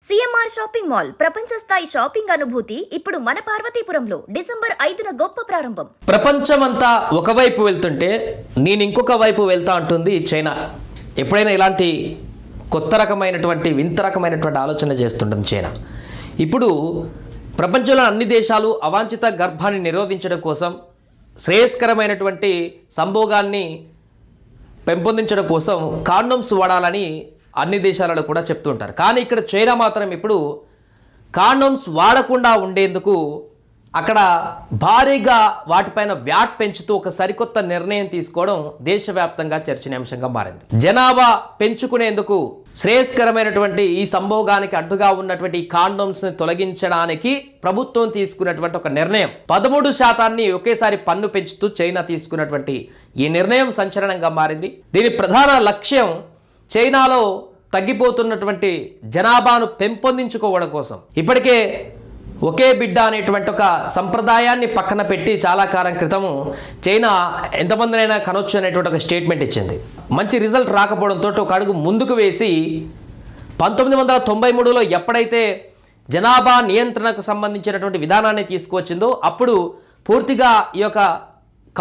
CMR shopping mall ప్రపంచ స్థాయి shopping అనుభూతి ఇప్పుడు మన పార్వతీపురంలో డిసెంబర్ 5న గొప్ప ప్రారంభం. ప్రపంచమంతా ఒకవైపు వెళ్తుంటే నేను ఇంకొక వైపు వెళ్తా అంటుంది చైనా. ఎప్పుడైనా ఇలాంటి కొత్త రకమైనటువంటి వింత రకమైనటువంటి ఆలోచన చేస్తుంటుంది చైనా. ఇప్పుడు ప్రపంచంలో అన్ని దేశాలు అవాంఛిత గర్భాన్ని నిరోధించడం కోసం శ్రేయస్కరమైనటువంటి సంభోగాన్ని పెంపొందించడం కోసం కాండోమ్స్ వాడాలని అన్ని దేశాలలో కూడా చెప్తూ ఉంటారు. కానీ ఇక్కడ చైనా మాత్రం ఇప్పుడు కాండోమ్స్ వాడకుండా ఉండేందుకు అక్కడ భారీగా వాటిపైన వ్యాట్ పెంచుతూ ఒక సరికొత్త నిర్ణయం తీసుకోవడం దేశవ్యాప్తంగా చర్చనీయాంశంగా మారింది. జనాభా పెంచుకునేందుకు శ్రేయస్కరమైనటువంటి ఈ సంభోగానికి అడ్డుగా ఉన్నటువంటి కాండోమ్స్ని తొలగించడానికి ప్రభుత్వం తీసుకున్నటువంటి ఒక నిర్ణయం 13% ఒకేసారి పన్ను పెంచుతూ చైనా తీసుకున్నటువంటి ఈ నిర్ణయం సంచలనంగా మారింది. దీని ప్రధాన లక్ష్యం చైనాలో తగ్గిపోతున్నటువంటి జనాభాను పెంపొందించుకోవడం కోసం. ఇప్పటికే ఒకే బిడ్డ అనేటువంటి ఒక సంప్రదాయాన్ని పక్కన పెట్టి చాలా కాలం క్రితము చైనా ఎంతమందినైనా కనొచ్చు అనేటువంటి ఒక స్టేట్మెంట్ ఇచ్చింది. మంచి రిజల్ట్ రాకపోవడంతో ఒక అడుగు ముందుకు వేసి 1993లో ఎప్పుడైతే జనాభా నియంత్రణకు సంబంధించినటువంటి విధానాన్ని తీసుకువచ్చిందో అప్పుడు పూర్తిగా ఈ యొక్క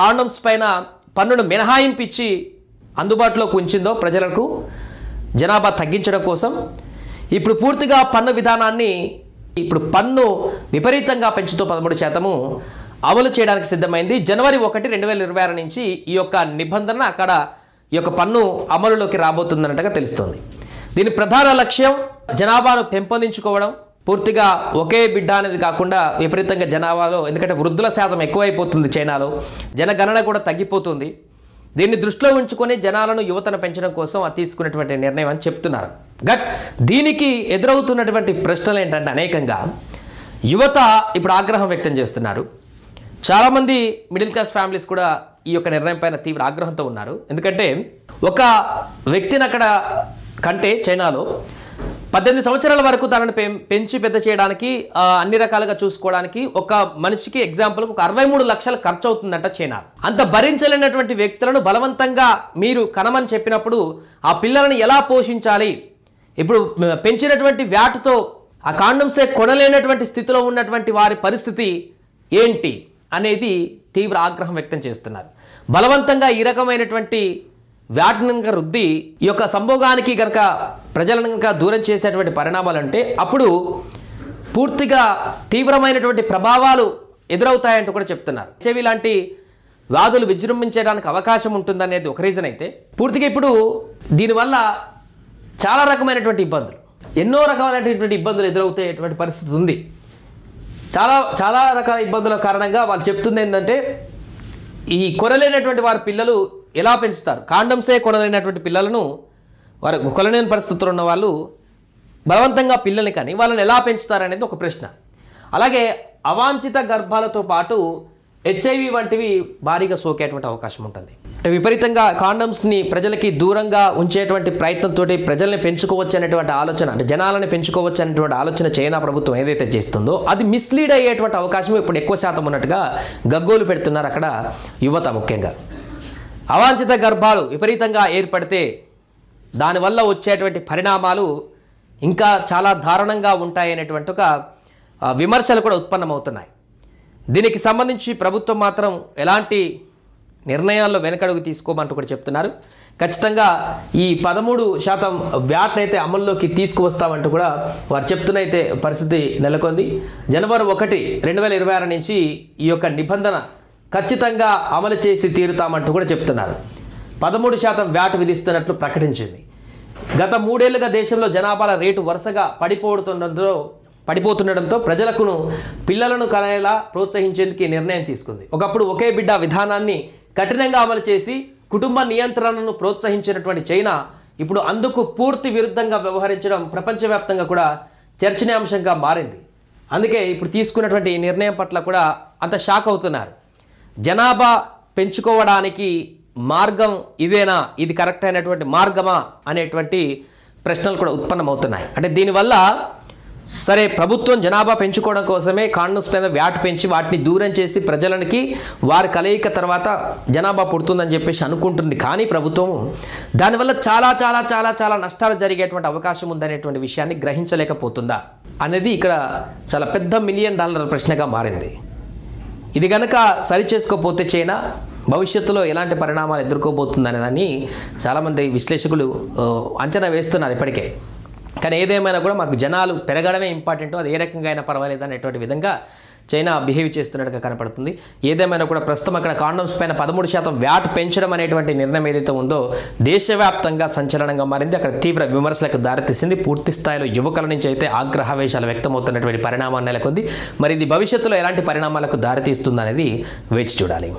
కాండోమ్స్ పైన పన్నును మినహాయింపించి అందుబాటులోకి ఉంచిందో ప్రజలకు జనాభా తగ్గించడం కోసం ఇప్పుడు పూర్తిగా పన్ను విధానాన్ని ఇప్పుడు పన్ను విపరీతంగా పెంచుతూ 13% అమలు చేయడానికి సిద్ధమైంది. జనవరి 1, 2026 నుంచి ఈ యొక్క నిబంధన అక్కడ ఈ యొక్క పన్ను అమలులోకి రాబోతుందన్నట్టుగా తెలుస్తుంది. దీని ప్రధాన లక్ష్యం జనాభాను పెంపొందించుకోవడం. పూర్తిగా ఒకే బిడ్డ అనేది కాకుండా విపరీతంగా జనాభాలో, ఎందుకంటే వృద్ధుల శాతం ఎక్కువైపోతుంది చైనాలో, జనగణన కూడా తగ్గిపోతుంది. దీన్ని దృష్టిలో ఉంచుకొని జనాలను యువతను పెంచడం కోసం తీసుకున్నటువంటి నిర్ణయం అని చెప్తున్నారు. దీనికి ఎదురవుతున్నటువంటి ప్రశ్నలు ఏంటంటే అనేకంగా యువత ఇప్పుడు ఆగ్రహం వ్యక్తం చేస్తున్నారు. చాలామంది మిడిల్ క్లాస్ ఫ్యామిలీస్ కూడా ఈ యొక్క నిర్ణయం పైన తీవ్ర ఆగ్రహంతో ఉన్నారు. ఎందుకంటే ఒక వ్యక్తిని అక్కడ కంటే చైనాలో 18 సంవత్సరాల వరకు తనను పెంచి పెద్ద చేయడానికి అన్ని రకాలుగా చూసుకోవడానికి ఒక మనిషికి ఎగ్జాంపుల్కి ఒక 63 లక్షలు ఖర్చు అవుతుందంట చైనా. అంత భరించలేనటువంటి వ్యక్తులను బలవంతంగా మీరు కనమని చెప్పినప్పుడు ఆ పిల్లలను ఎలా పోషించాలి? ఇప్పుడు పెంచినటువంటి వ్యాటుతో ఆ కాండమ్సే కొనలేనటువంటి స్థితిలో ఉన్నటువంటి వారి పరిస్థితి ఏంటి అనేది తీవ్ర ఆగ్రహం వ్యక్తం చేస్తున్నారు. బలవంతంగా ఈ రకమైనటువంటి వ్యాట్ని కనుక రుద్ది ఈ యొక్క సంభోగానికి కనుక ప్రజలను కనుక దూరం చేసేటువంటి పరిణామాలు అంటే అప్పుడు పూర్తిగా తీవ్రమైనటువంటి ప్రభావాలు ఎదురవుతాయంటూ కూడా చెప్తున్నారు. చెవి లాంటి వ్యాధులు విజృంభించడానికి అవకాశం ఉంటుందనేది ఒక రీజన్ అయితే, పూర్తిగా ఇప్పుడు దీనివల్ల చాలా రకమైనటువంటి ఇబ్బందులు, ఎన్నో రకాలైనటువంటి ఇబ్బందులు ఎదురవుతాయేటువంటి పరిస్థితి ఉంది. చాలా రకాల ఇబ్బందుల కారణంగా వాళ్ళు చెప్తుంది ఏంటంటే ఈ కొనలేనటువంటి వారి పిల్లలు ఎలా పెంచుతారు? కాండమ్సే కొనలేనటువంటి పిల్లలను, వారు కొనలేని పరిస్థితుల్లో ఉన్న వాళ్ళు బలవంతంగా పిల్లల్ని కానీ వాళ్ళని ఎలా పెంచుతారు అనేది ఒక ప్రశ్న. అలాగే అవాంఛిత గర్భాలతో పాటు హెచ్ఐవి వంటివి భారీగా సోకేటువంటి అవకాశం ఉంటుంది. అంటే విపరీతంగా కాండమ్స్ని ప్రజలకి దూరంగా ఉంచేటువంటి ప్రయత్నంతో ప్రజల్ని పెంచుకోవచ్చు అనేటువంటి ఆలోచన, అంటే జనాలని పెంచుకోవచ్చు అనేటువంటి ఆలోచన చైనా ప్రభుత్వం ఏదైతే చేస్తుందో అది మిస్లీడ్ అయ్యేటువంటి అవకాశం ఇప్పుడు ఎక్కువ శాతం ఉన్నట్టుగా గగ్గోలు పెడుతున్నారు అక్కడ యువత. ముఖ్యంగా అవాంఛిత గర్భాలు విపరీతంగా ఏర్పడితే దానివల్ల వచ్చేటువంటి పరిణామాలు ఇంకా చాలా దారుణంగా ఉంటాయనేటువంటి ఒక విమర్శలు కూడా ఉత్పన్నమవుతున్నాయి. దీనికి సంబంధించి ప్రభుత్వం మాత్రం ఎలాంటి నిర్ణయాల్లో వెనకడుగు తీసుకోమంటూ కూడా చెప్తున్నారు. ఖచ్చితంగా ఈ 13% వ్యాట్ని అయితే అమల్లోకి తీసుకువస్తామంటూ కూడా వారు చెప్తున్నైతే పరిస్థితి నెలకొంది. జనవరి 1, 2026 నుంచి ఈ యొక్క నిబంధన ఖచ్చితంగా అమలు చేసి తీరుతామంటూ కూడా చెప్తున్నారు. 13% వ్యాట్ విధిస్తున్నట్లు ప్రకటించింది. గత 3 ఏళ్లుగా దేశంలో జనాభాల రేటు వరుసగా పడిపోతుండడంతో ప్రజలకు పిల్లలను కనేలా ప్రోత్సహించేందుకు ఈ నిర్ణయం తీసుకుంది. ఒకప్పుడు ఒకే బిడ్డ విధానాన్ని కఠినంగా అమలు చేసి కుటుంబ నియంత్రణను ప్రోత్సహించినటువంటి చైనా ఇప్పుడు అందుకు పూర్తి విరుద్ధంగా వ్యవహరించడం ప్రపంచవ్యాప్తంగా కూడా చర్చనీయాంశంగా మారింది. అందుకే ఇప్పుడు తీసుకున్నటువంటి ఈ నిర్ణయం పట్ల కూడా అంత షాక్ అవుతున్నారు. జనాభా పెంచుకోవడానికి మార్గం ఇదేనా, ఇది కరెక్ట్ అయినటువంటి మార్గమా అనేటువంటి ప్రశ్నలు కూడా ఉత్పన్నమవుతున్నాయి. అంటే దీనివల్ల సరే, ప్రభుత్వం జనాభా పెంచుకోవడం కోసమే కాండోమ్స్ పైన వ్యాట్ పెంచి వాటిని దూరం చేసి ప్రజలకి వారి కలయిక తర్వాత జనాభా పుడుతుందని చెప్పేసి అనుకుంటుంది. కానీ ప్రభుత్వం దానివల్ల చాలా చాలా చాలా చాలా నష్టాలు జరిగేటువంటి అవకాశం ఉందనేటువంటి విషయాన్ని గ్రహించలేకపోతుందా అనేది ఇక్కడ చాలా పెద్ద $1 మిలియన్ ప్రశ్నగా మారింది. ఇది కనుక సరిచేసుకోకపోతే చైనా భవిష్యత్తులో ఎలాంటి పరిణామాలు ఎదుర్కోబోతుందనే దాన్ని చాలామంది విశ్లేషకులు అంచనా వేస్తున్నారు ఇప్పటికే. కానీ ఏదేమైనా కూడా మాకు జనాలు పెరగడమే ఇంపార్టెంట్, అది ఏ రకంగా అయినా పర్వాలేదు అనేటువంటి విధంగా చైనా బిహేవ్ చేస్తున్నట్టుగా కనపడుతుంది. ఏదేమైనా కూడా ప్రస్తుతం అక్కడ కాండోమ్స్ పైన 13% వ్యాట్ పెంచడం అనేటువంటి నిర్ణయం ఏదైతే ఉందో దేశవ్యాప్తంగా సంచలనంగా మారింది. అక్కడ తీవ్ర విమర్శలకు దారితీసింది. పూర్తి స్థాయిలో యువకుల నుంచి అయితే ఆగ్రహవేశాలు వ్యక్తమవుతున్నటువంటి పరిణామం నెలకొంది. మరి ఇది భవిష్యత్తులో ఎలాంటి పరిణామాలకు దారితీస్తుందనేది వేచి చూడాలి.